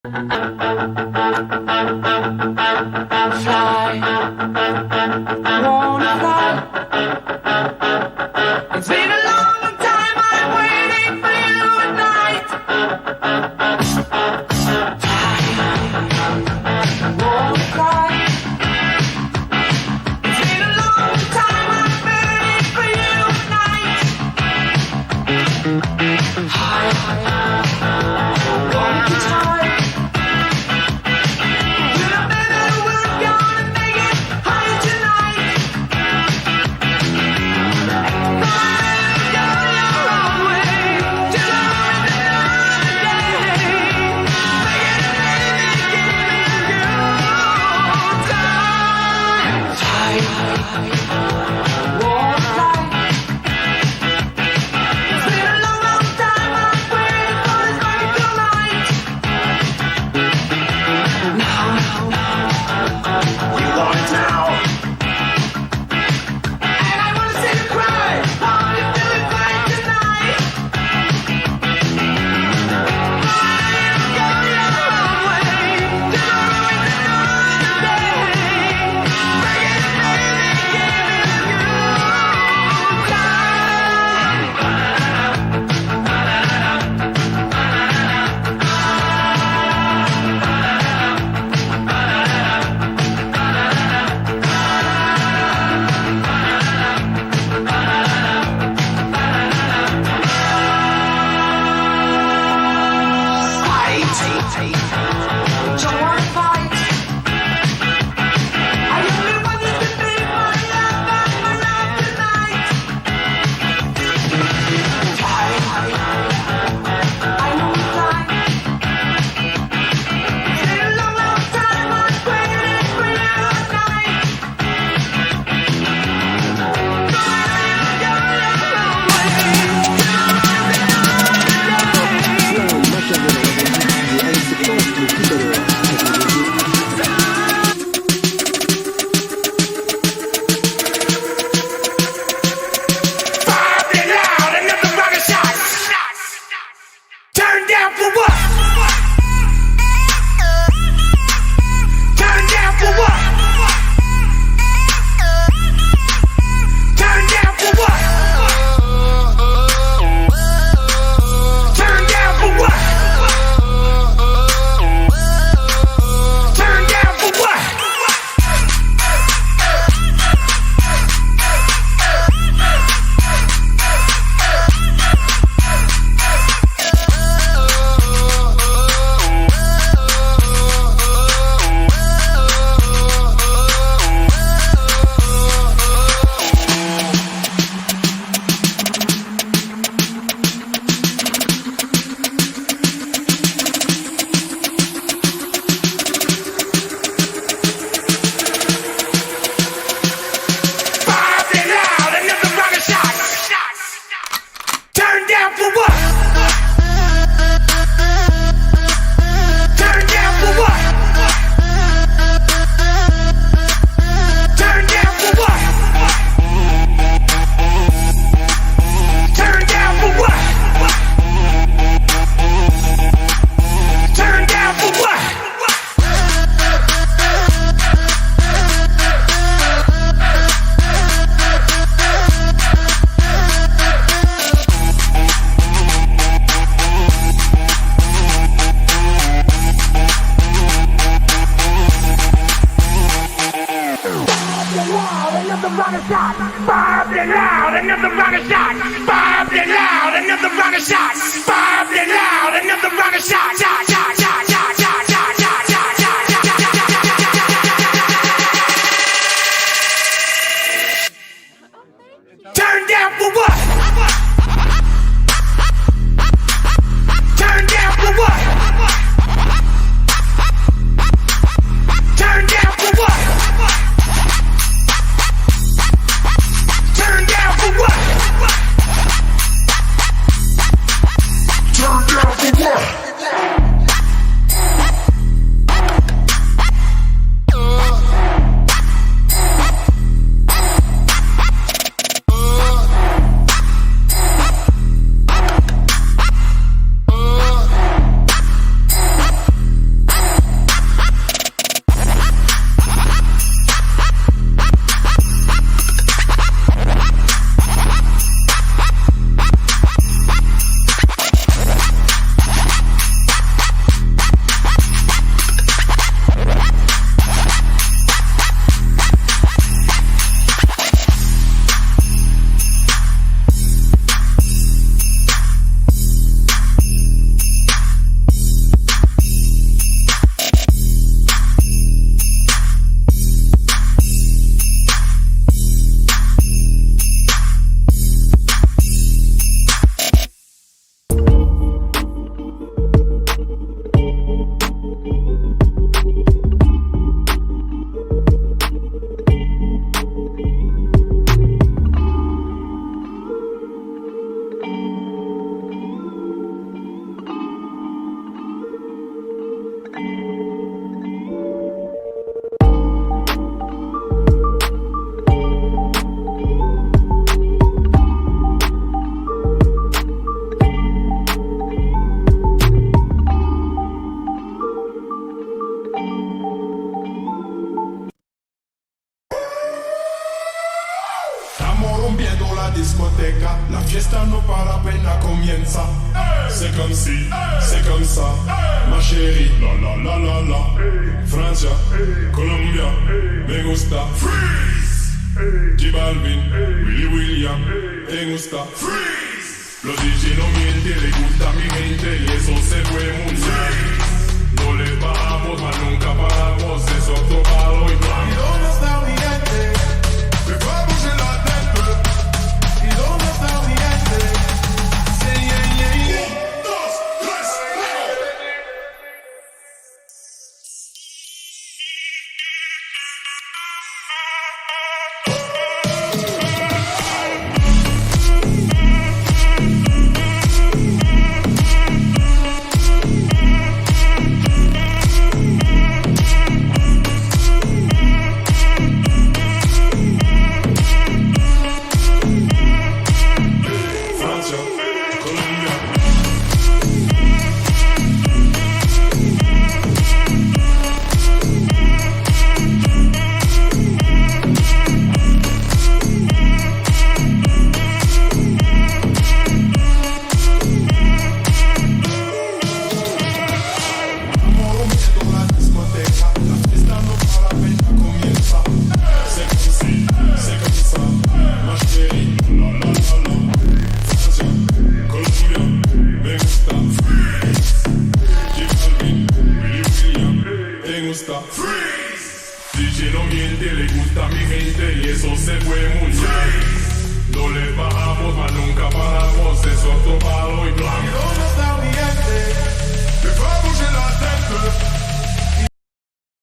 Fly, wanna fly. It's been a long time I'm waiting for you at night. Fly, wanna fly. It's been a long time I'm waiting for you at night. High, wanna get high. Rompiendo la discoteca, la fiesta no para apenas comienza. C'est comme si, c'est comme ça, ma chérie, la la la la la. Francia, Colombia, me gusta. Freeze, J Balvin, Willy William, te gusta. Freeze, los DJ no mienten, le gusta a mi gente y eso se fue muy bien. No le bajamos, mas nunca paramos, es otro palo y plan. ¿Y dónde está mi gente? Me fue a bouger la tête. ¿Y dónde está mi gente? Sí, yeah, yeah, yeah. 1, 2, 3, DJ no miente, le gusta a mi gente y eso se fue muy bien. No le